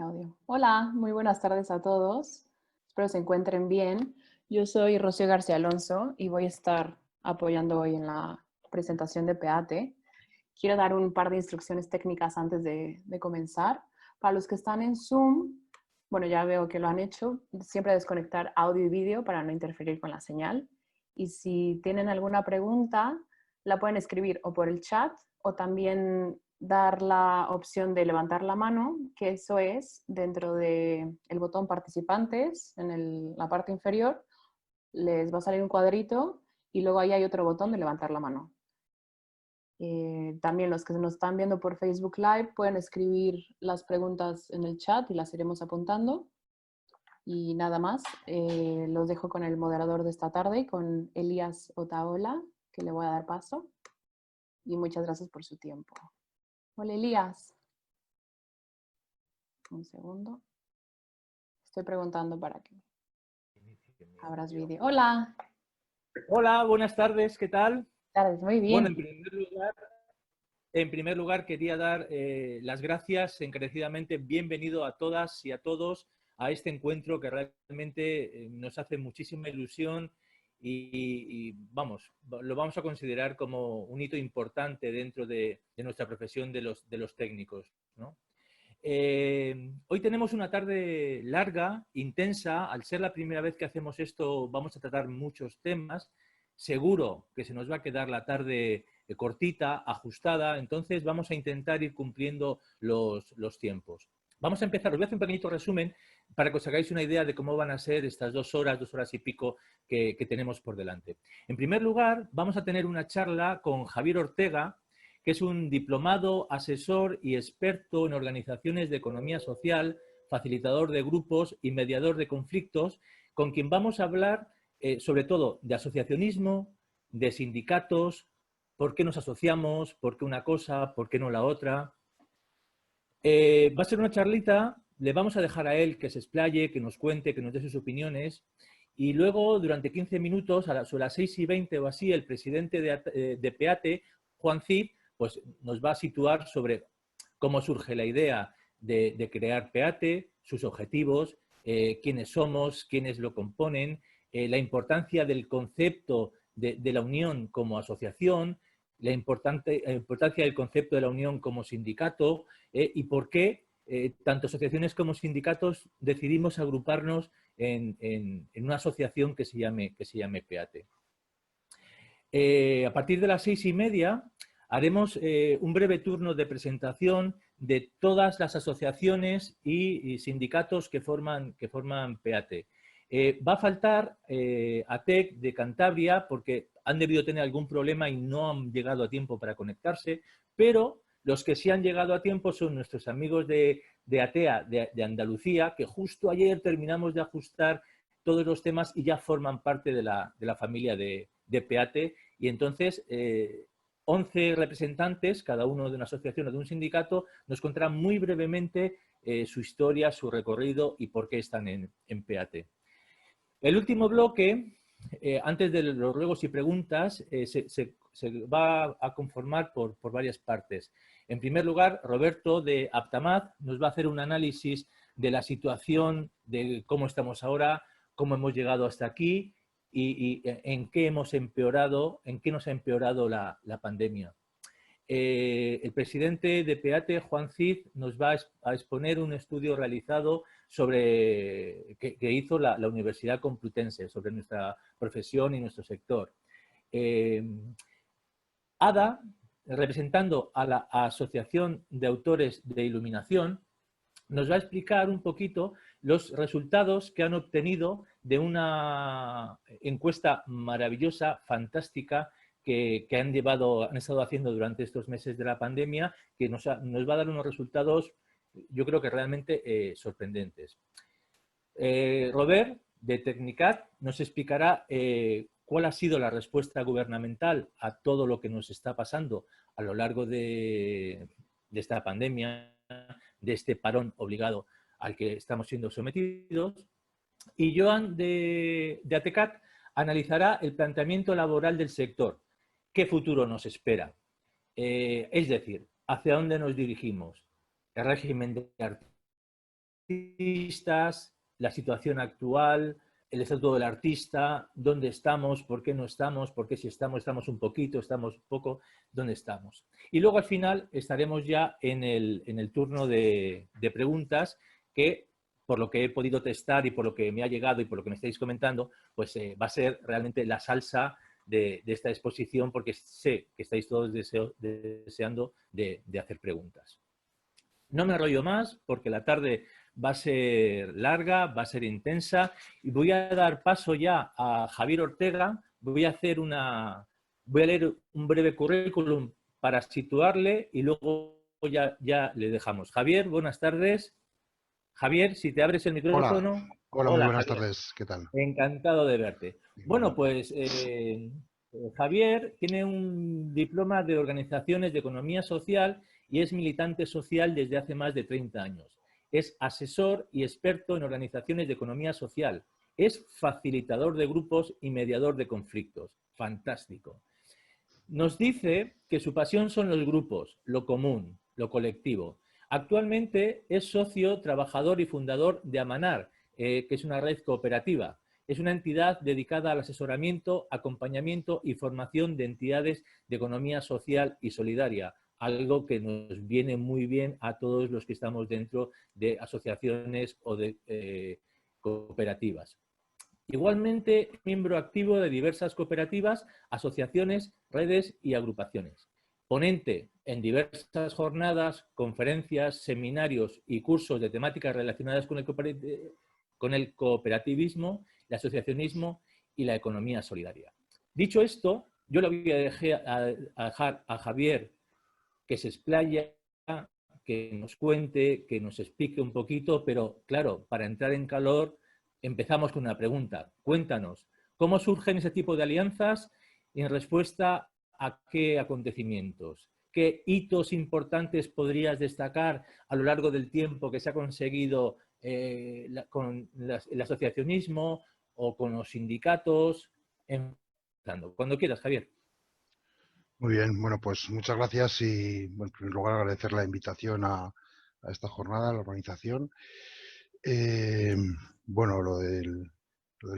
Audio. Hola, muy buenas tardes a todos. Espero se encuentren bien. Yo soy Rocío García Alonso y voy a estar apoyando hoy en la presentación de PEATE. Quiero dar un par de instrucciones técnicas antes de comenzar. Para los que están en Zoom, bueno, ya veo que lo han hecho, siempre desconectar audio y vídeo para no interferir con la señal. Y si tienen alguna pregunta, la pueden escribir o por el chat o también dar la opción de levantar la mano, que eso es dentro del botón participantes, en la parte inferior, les va a salir un cuadrito y luego ahí hay otro botón de levantar la mano. También los que nos están viendo por Facebook Live pueden escribir las preguntas en el chat y las iremos apuntando. Y nada más, los dejo con el moderador de esta tarde, con Elías Otaola, que le voy a dar paso. Y muchas gracias por su tiempo. Hola, Elías. Un segundo. Estoy preguntando para que abras vídeo. Hola. Hola, buenas tardes, ¿qué tal? Tardes, muy Bueno, bien. en primer lugar quería dar las gracias encarecidamente, bienvenido a todas y a todos a este encuentro que realmente nos hace muchísima ilusión y vamos, lo vamos a considerar como un hito importante dentro de nuestra profesión de los técnicos, ¿no? Hoy tenemos una tarde larga, intensa. Al ser la primera vez que hacemos esto, vamos a tratar muchos temas. Seguro que se nos va a quedar la tarde cortita, ajustada. Entonces vamos a intentar ir cumpliendo los tiempos. Vamos a empezar. Os voy a hacer un pequeñito resumen para que os hagáis una idea de cómo van a ser estas 2 horas y pico que tenemos por delante. En primer lugar, vamos a tener una charla con Javier Ortega, que es un diplomado, asesor y experto en organizaciones de economía social, facilitador de grupos y mediador de conflictos, con quien vamos a hablar sobre todo de asociacionismo, de sindicatos, por qué nos asociamos, por qué una cosa, por qué no la otra. Va a ser una charlita, le vamos a dejar a él que se explaye, que nos cuente, que nos dé sus opiniones. Y luego, durante 15 minutos, sobre las 6:20 o así, el presidente de PEATE, Juan Cid, pues nos va a situar sobre cómo surge la idea de crear PEATE, sus objetivos, quiénes somos, quiénes lo componen, la importancia del concepto de la unión como asociación, la importancia del concepto de la unión como sindicato y por qué tanto asociaciones como sindicatos decidimos agruparnos en una asociación que se llame PEATE. A partir de las 6:30 haremos un breve turno de presentación de todas las asociaciones y sindicatos que forman PEATE. Va a faltar ATEC de Cantabria porque han debido tener algún problema y no han llegado a tiempo para conectarse, pero los que sí han llegado a tiempo son nuestros amigos de ATEA de Andalucía, que justo ayer terminamos de ajustar todos los temas y ya forman parte de la familia de PEATE. Y entonces 11 representantes, cada uno de una asociación o de un sindicato, nos contarán muy brevemente su historia, su recorrido y por qué están en PEATE. El último bloque, antes de los ruegos y preguntas, se va a conformar por varias partes. En primer lugar, Roberto de Aptamad nos va a hacer un análisis de la situación, de cómo estamos ahora, cómo hemos llegado hasta aquí y en qué hemos empeorado, en qué nos ha empeorado la pandemia. El presidente de PEATE, Juan Cid, nos va a exponer un estudio realizado que hizo la Universidad Complutense sobre nuestra profesión y nuestro sector. Ada, representando a la Asociación de Autores de Iluminación, nos va a explicar un poquito los resultados que han obtenido de una encuesta maravillosa, fantástica, que han estado haciendo durante estos meses de la pandemia, que nos va a dar unos resultados, yo creo que realmente sorprendentes. Robert, de Tecnicat, nos explicará cuál ha sido la respuesta gubernamental a todo lo que nos está pasando a lo largo de esta pandemia, de este parón obligado al que estamos siendo sometidos. Y Joan de ATECAT analizará el planteamiento laboral del sector. ¿Qué futuro nos espera? Es decir, ¿hacia dónde nos dirigimos? ¿El régimen de artistas, la situación actual, el estatuto del artista, dónde estamos, por qué no estamos, por qué si estamos, estamos un poquito, estamos poco, dónde estamos. Y luego al final estaremos ya en el turno de preguntas que, por lo que he podido testar y por lo que me ha llegado y por lo que me estáis comentando, pues va a ser realmente la salsa de esta exposición, porque sé que estáis todos deseando de hacer preguntas. No me enrollo más porque la tarde va a ser larga, va a ser intensa y voy a dar paso ya a Javier Ortega. Voy a leer un breve currículum para situarle y luego ya le dejamos. Javier, buenas tardes. Javier, si te abres el Hola, micrófono. hola, muy Hola, buenas Javier. tardes, ¿qué tal? Encantado de verte. Bueno, Igualmente. pues Javier tiene un diploma de Organizaciones de Economía Social y es militante social desde hace más de 30 años. Es asesor y experto en organizaciones de economía social. Es facilitador de grupos y mediador de conflictos. Fantástico. Nos dice que su pasión son los grupos, lo común, lo colectivo. Actualmente es socio, trabajador y fundador de Amanar, que es una red cooperativa. Es una entidad dedicada al asesoramiento, acompañamiento y formación de entidades de economía social y solidaria, algo que nos viene muy bien a todos los que estamos dentro de asociaciones o de cooperativas. Igualmente, miembro activo de diversas cooperativas, asociaciones, redes y agrupaciones. Ponente en diversas jornadas, conferencias, seminarios y cursos de temáticas relacionadas con el cooperativismo, el asociacionismo y la economía solidaria. Dicho esto, yo le voy a dejar a Javier que se explaya, que nos cuente, que nos explique un poquito, pero claro, para entrar en calor empezamos con una pregunta. Cuéntanos, ¿cómo surgen ese tipo de alianzas y en respuesta a qué acontecimientos? ¿Qué hitos importantes podrías destacar a lo largo del tiempo que se ha conseguido con el asociacionismo o con los sindicatos? Cuando quieras, Javier. Muy bien, bueno, pues muchas gracias y bueno, en primer lugar agradecer la invitación a esta jornada, a la organización. Eh, bueno, lo del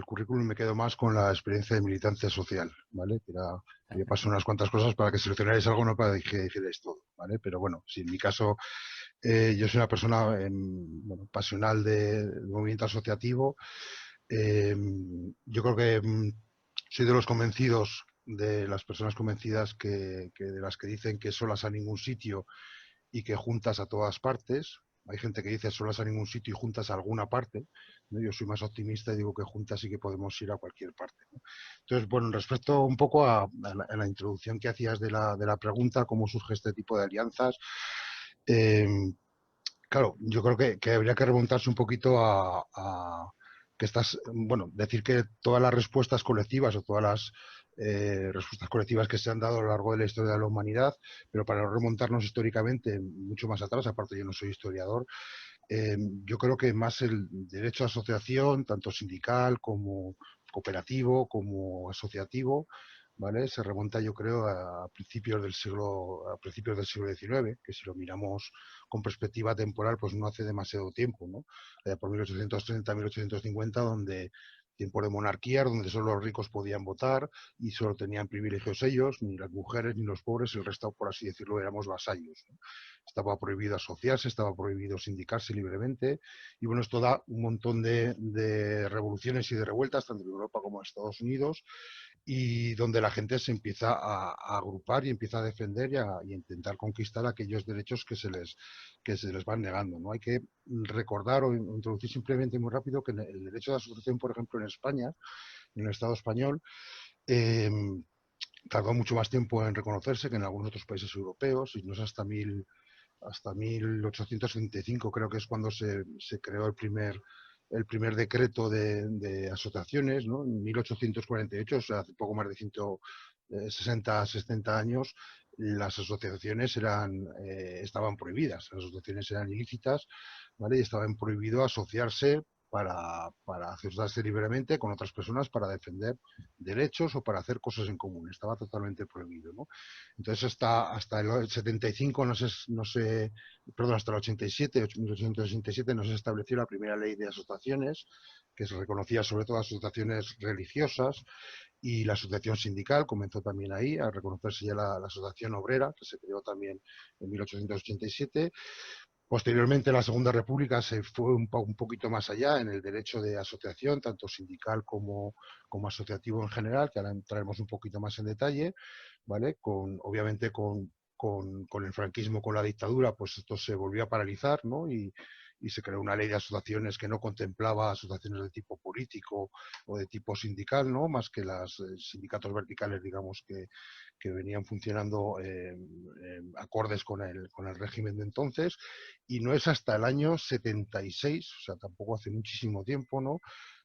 currículum me quedo más con la experiencia de militante social, ¿vale? Que paso unas cuantas cosas para que seleccionarais algo, no para que dijerais todo, ¿vale? Pero bueno, si en mi caso yo soy una persona bueno, pasional del movimiento asociativo. Yo creo que soy de los convencidos, de las personas convencidas de las que dicen que solas a ningún sitio y que juntas a todas partes. Hay gente que dice solas a ningún sitio y juntas a alguna parte, ¿no? Yo soy más optimista y digo que juntas sí que podemos ir a cualquier parte, ¿no? Entonces, bueno, respecto un poco a la introducción que hacías de la pregunta, cómo surge este tipo de alianzas, eh, claro, yo creo que habría que remontarse un poquito que bueno, decir que todas las respuestas colectivas o todas las respuestas colectivas que se han dado a lo largo de la historia de la humanidad, pero para no remontarnos históricamente mucho más atrás, aparte yo no soy historiador, yo creo que más el derecho a asociación, tanto sindical como cooperativo, como asociativo, ¿vale? Se remonta, yo creo, a principios del siglo XIX, que si lo miramos con perspectiva temporal, pues no hace demasiado tiempo, ¿no? Por 1830, 1850, donde tiempo de monarquía, donde solo los ricos podían votar y solo tenían privilegios ellos, ni las mujeres ni los pobres, el resto, por así decirlo, éramos vasallos, ¿no? Estaba prohibido asociarse, estaba prohibido sindicarse libremente, y bueno, esto da un montón de revoluciones y de revueltas, tanto en Europa como en Estados Unidos, y donde la gente se empieza a agrupar y empieza a defender y a intentar conquistar aquellos derechos que se les van negando, ¿no? Hay que recordar o introducir simplemente muy rápido que el derecho de asociación, por ejemplo, en España, en el Estado español, eh, tardó mucho más tiempo en reconocerse que en algunos otros países europeos, y no es hasta 1875, creo que es cuando se creó el primer decreto de asociaciones, ¿no? En 1848, o sea, hace poco más de 160, 70 años, las asociaciones estaban prohibidas, las asociaciones eran ilícitas, ¿vale? Y estaban prohibido asociarse para asociarse libremente con otras personas para defender derechos o para hacer cosas en común. Estaba totalmente prohibido, ¿no? Entonces hasta el 75 perdón, hasta el 87, 1887 no se estableció la primera ley de asociaciones, que se reconocía sobre todo a asociaciones religiosas, y la asociación sindical comenzó también ahí a reconocerse ya la asociación obrera, que se creó también en 1887. Posteriormente, la Segunda República se fue un poquito más allá en el derecho de asociación, tanto sindical como asociativo en general, que ahora entraremos un poquito más en detalle, ¿vale? Obviamente con el franquismo, con la dictadura, pues esto se volvió a paralizar, ¿no? Y se creó una ley de asociaciones que no contemplaba asociaciones de tipo político o de tipo sindical, ¿no? Más que los sindicatos verticales, digamos, que venían funcionando acordes con el régimen de entonces, y no es hasta el año 76, o sea, tampoco hace muchísimo tiempo, ¿no?,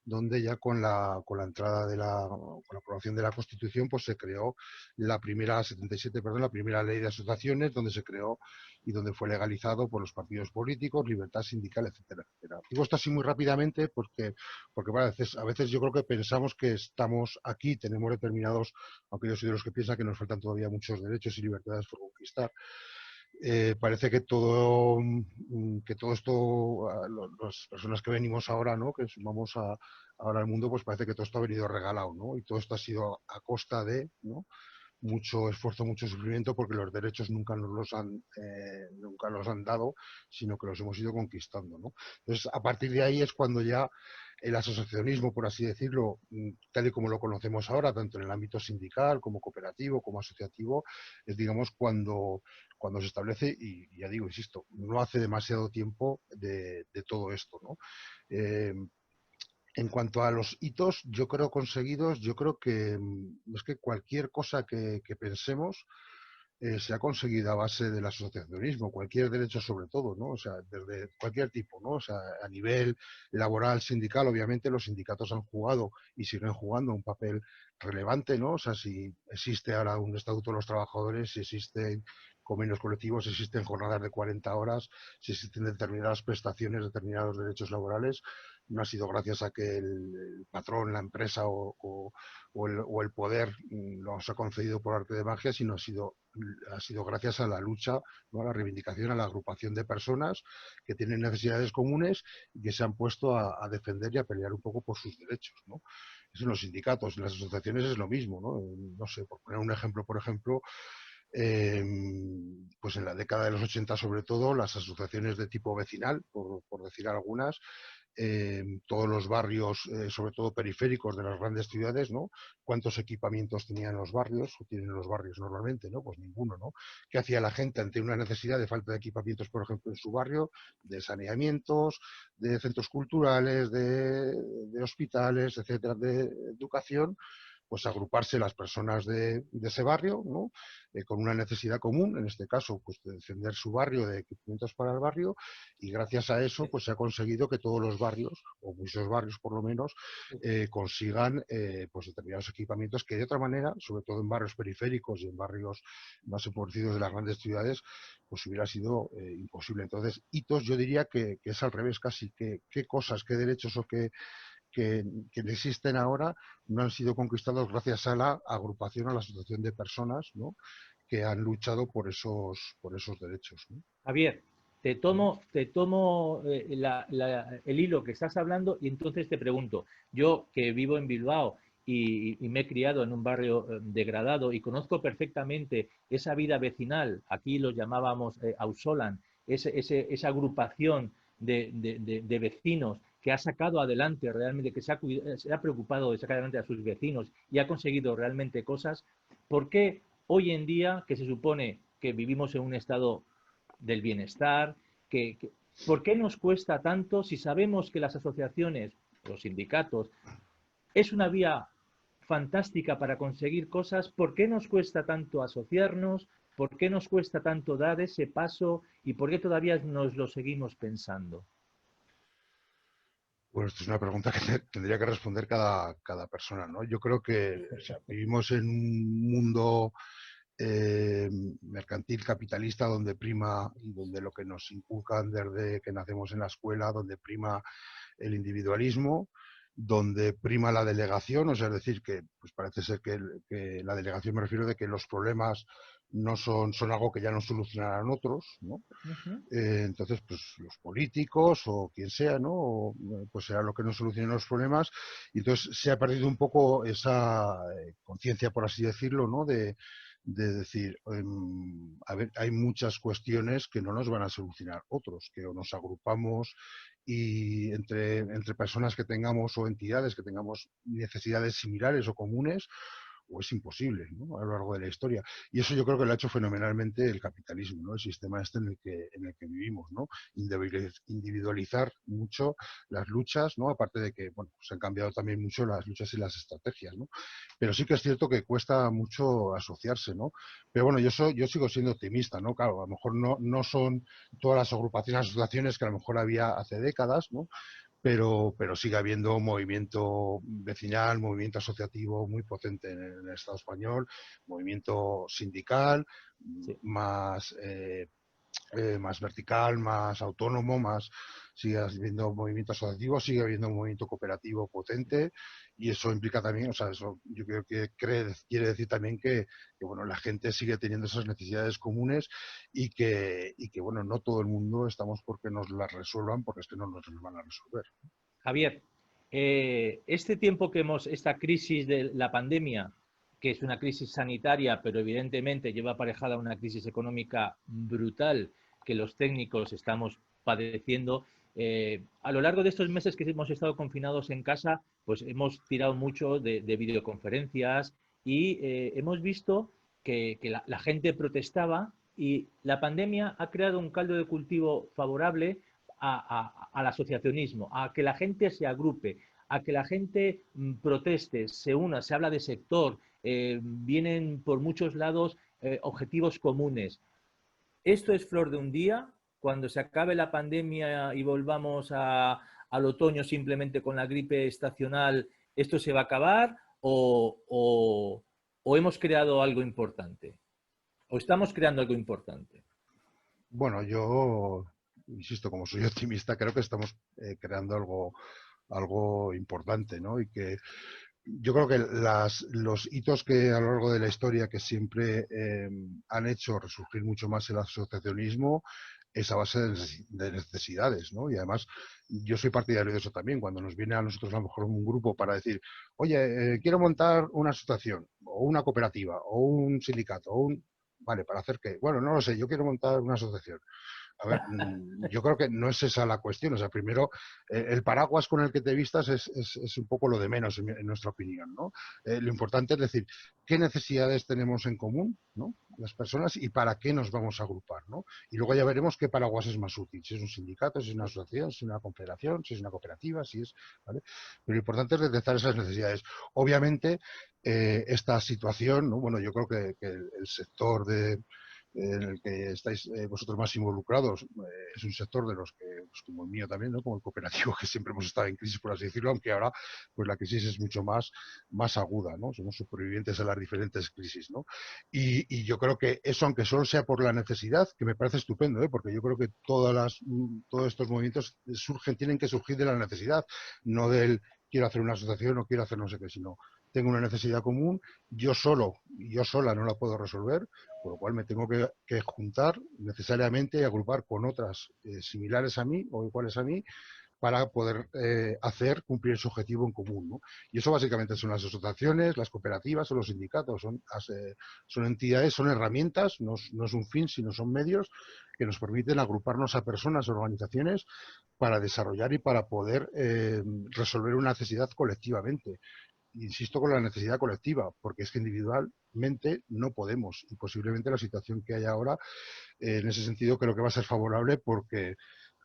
donde ya con la entrada con la aprobación de la Constitución, pues se creó la primera, 77, perdón, la primera ley de asociaciones, donde se creó y donde fue legalizado por los partidos políticos, libertad sindical, etcétera, etcétera. Digo esto así muy rápidamente porque a veces yo creo que pensamos que estamos aquí, tenemos determinados, aunque yo soy de los que piensan que nos faltan todavía muchos derechos y libertades por conquistar. Parece que todo esto, las personas que venimos ahora, ¿no?, que sumamos ahora al mundo, pues parece que todo esto ha venido regalado, ¿no? Y todo esto ha sido a costa de, ¿no?, mucho esfuerzo, mucho sufrimiento, porque los derechos nunca nunca los han dado, sino que los hemos ido conquistando, ¿no? Entonces, a partir de ahí es cuando ya el asociacionismo, por así decirlo, tal y como lo conocemos ahora, tanto en el ámbito sindical como cooperativo, como asociativo, es, digamos, cuando se establece, y ya digo, insisto, no hace demasiado tiempo de todo esto, ¿no? En cuanto a los hitos, yo creo conseguidos, yo creo que es que cualquier cosa que pensemos se ha conseguido a base del asociacionismo, cualquier derecho sobre todo, ¿no? O sea, desde cualquier tipo, ¿no? O sea, a nivel laboral, sindical, obviamente los sindicatos han jugado y siguen jugando un papel relevante, ¿no? O sea, si existe ahora un estatuto de los trabajadores, si existen convenios colectivos, si existen jornadas de 40 horas, si existen determinadas prestaciones, determinados derechos laborales, no ha sido gracias a que el patrón, la empresa o el poder los ha concedido por arte de magia, sino ha sido gracias a la lucha, ¿no?, a la reivindicación, a la agrupación de personas que tienen necesidades comunes y que se han puesto a defender y a pelear un poco por sus derechos, ¿no? Eso en los sindicatos, en las asociaciones es lo mismo, ¿no? No sé, por poner un ejemplo, pues en la década de los 80 sobre todo, las asociaciones de tipo vecinal, por decir algunas, todos los barrios, sobre todo periféricos de las grandes ciudades, ¿no? ¿Cuántos equipamientos tenían los barrios, o tienen los barrios normalmente, ¿no? Pues ninguno, ¿no? ¿Qué hacía la gente ante una necesidad de falta de equipamientos, por ejemplo, en su barrio? De saneamientos, de centros culturales, de hospitales, etcétera, de educación. Pues agruparse las personas de ese barrio, ¿no?, con una necesidad común, en este caso, pues de defender su barrio, de equipamientos para el barrio, y gracias a eso, pues se ha conseguido que todos los barrios, o muchos barrios por lo menos, consigan pues determinados equipamientos que de otra manera, sobre todo en barrios periféricos y en barrios más empobrecidos de las grandes ciudades, pues hubiera sido imposible. Entonces, hitos, yo diría que es al revés casi, qué cosas, qué derechos o que existen ahora no han sido conquistados gracias a la agrupación, a la asociación de personas, ¿no?, que han luchado por esos derechos, ¿no? Javier, te tomo el hilo que estás hablando y entonces te pregunto, yo que vivo en Bilbao y me he criado en un barrio degradado y conozco perfectamente esa vida vecinal, aquí los llamábamos auzolan, esa agrupación de vecinos que ha sacado adelante realmente, que se ha preocupado de sacar adelante a sus vecinos y ha conseguido realmente cosas. ¿Por qué hoy en día, que se supone que vivimos en un estado del bienestar, ¿por qué nos cuesta tanto si sabemos que las asociaciones, los sindicatos, es una vía fantástica para conseguir cosas? ¿Por qué nos cuesta tanto asociarnos? ¿Por qué nos cuesta tanto dar ese paso? ¿Y por qué todavía nos lo seguimos pensando? Bueno, esto es una pregunta que tendría que responder cada persona, ¿no? Yo creo que, o sea, vivimos en un mundo mercantil capitalista donde prima, y donde lo que nos inculcan desde que nacemos en la escuela, donde prima el individualismo, donde prima la delegación, o sea, es decir, que pues parece ser que la delegación, me refiero de que los problemas no son algo que ya no solucionarán otros, ¿no? Ujú. Entonces, pues los políticos o quien sea, ¿no? Pues será lo que nos solucione los problemas. Y entonces se ha perdido un poco esa conciencia, por así decirlo, ¿no? De decir, a ver, hay muchas cuestiones que no nos van a solucionar otros, que o nos agrupamos y entre personas que tengamos o entidades que tengamos necesidades similares o comunes, o es imposible, ¿no? A lo largo de la historia. Y eso yo creo que lo ha hecho fenomenalmente el capitalismo, ¿no? El sistema este en el que vivimos, ¿no? Individualizar mucho las luchas, ¿no? Aparte de que, bueno, se han cambiado también mucho las luchas y las estrategias, ¿no? Pero sí que es cierto que cuesta mucho asociarse, ¿no? Pero bueno, yo sigo siendo optimista, ¿no? Claro, a lo mejor no son todas las agrupaciones, asociaciones que a lo mejor había hace décadas, ¿no? Pero sigue habiendo movimiento vecinal, movimiento asociativo muy potente en el Estado español, movimiento sindical, Sí. más, más vertical, más autónomo, sigue habiendo movimiento asociativo, sigue habiendo un movimiento cooperativo potente y eso implica también, o sea, eso yo creo que quiere decir también que bueno, la gente sigue teniendo esas necesidades comunes y que bueno, no todo el mundo estamos porque nos las resuelvan, porque es que no nos las van a resolver. Javier, este tiempo que esta crisis de la pandemia, que es una crisis sanitaria, pero evidentemente lleva aparejada una crisis económica brutal que los técnicos estamos padeciendo, a lo largo de estos meses que hemos estado confinados en casa, pues hemos tirado mucho de videoconferencias y hemos visto que la gente protestaba y la pandemia ha creado un caldo de cultivo favorable al asociacionismo, a que la gente se agrupe, a que la gente proteste, se una, se habla de sector, vienen por muchos lados objetivos comunes. ¿Esto es flor de un día? Cuando se acabe la pandemia y volvamos al otoño simplemente con la gripe estacional, ¿esto se va a acabar o hemos creado algo importante? ¿O estamos creando algo importante? Bueno, yo insisto, como soy optimista, creo que estamos creando algo importante, ¿no? Y que yo creo que los hitos que a lo largo de la historia que siempre han hecho resurgir mucho más el asociacionismo es a base de necesidades, ¿no? Y además yo soy partidario de eso también. Cuando nos viene a nosotros a lo mejor un grupo para decir, oye, quiero montar una asociación o una cooperativa o un sindicato o un... Vale, ¿para hacer qué? Bueno, no lo sé, yo quiero montar una asociación. A ver, yo creo que no es esa la cuestión. O sea, primero, el paraguas con el que te vistas es un poco lo de menos, en nuestra opinión, ¿no? Lo importante es decir, ¿qué necesidades tenemos en común, ¿no? Las personas y para qué nos vamos a agrupar, ¿no? Y luego ya veremos qué paraguas es más útil, si es un sindicato, si es una asociación, si es una confederación, si es una cooperativa, si es, ¿vale? Pero lo importante es detectar esas necesidades. Obviamente, esta situación, ¿no? Bueno, yo creo que el sector en el que estáis vosotros más involucrados, es un sector de los que, pues, como el mío también, ¿no? Como el cooperativo, que siempre hemos estado en crisis, por así decirlo, aunque ahora pues la crisis es mucho más aguda, ¿no? Somos supervivientes a las diferentes crisis, ¿no? Y yo creo que eso, aunque solo sea por la necesidad, que me parece estupendo, ¿eh? Porque yo creo que todos estos movimientos tienen que surgir de la necesidad, no del quiero hacer una asociación o quiero hacer no sé qué, sino tengo una necesidad común, yo sola no la puedo resolver, por lo cual me tengo que juntar necesariamente y agrupar con otras similares a mí o iguales a mí para poder hacer cumplir su objetivo en común, ¿no? Y eso básicamente son las asociaciones, las cooperativas o los sindicatos, son entidades, son herramientas, no es un fin, sino son medios que nos permiten agruparnos a personas o organizaciones para desarrollar y para poder resolver una necesidad colectivamente. Insisto con la necesidad colectiva, porque es que individualmente no podemos y posiblemente la situación que hay ahora en ese sentido creo que va a ser favorable porque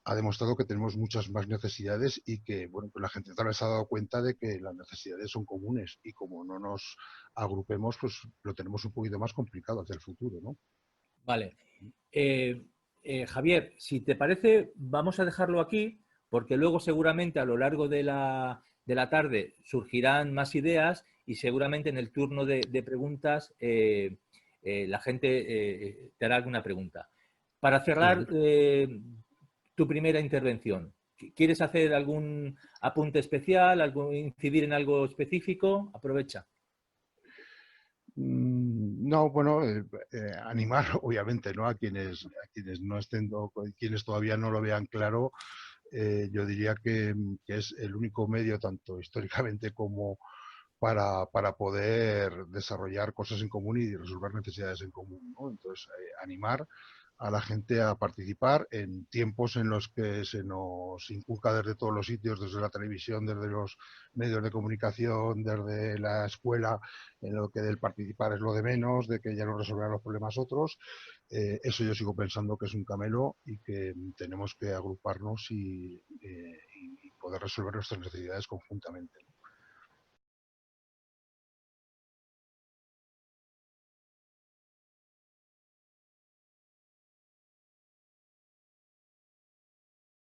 ha demostrado que tenemos muchas más necesidades y que bueno, pues la gente tal vez se ha dado cuenta de que las necesidades son comunes y como no nos agrupemos, pues lo tenemos un poquito más complicado hacia el futuro, ¿no? Vale. Javier, si te parece, vamos a dejarlo aquí, porque luego seguramente a lo largo de la tarde surgirán más ideas y seguramente en el turno de preguntas la gente te hará alguna pregunta. Para Muy cerrar bien. tu primera intervención, ¿Quieres hacer algún apunte especial, incidir en algo específico? Aprovecha. No, bueno, animar obviamente, ¿no? A quienes no estén, quienes todavía no lo vean claro. Yo diría que es el único medio, tanto históricamente como para poder desarrollar cosas en común y resolver necesidades en común, ¿no? Entonces, animar a la gente a participar en tiempos en los que se nos inculca desde todos los sitios, desde la televisión, desde los medios de comunicación, desde la escuela, en lo que del participar es lo de menos, de que ya no resolverán los problemas otros. Eso yo sigo pensando que es un camelo y que tenemos que agruparnos y poder resolver nuestras necesidades conjuntamente.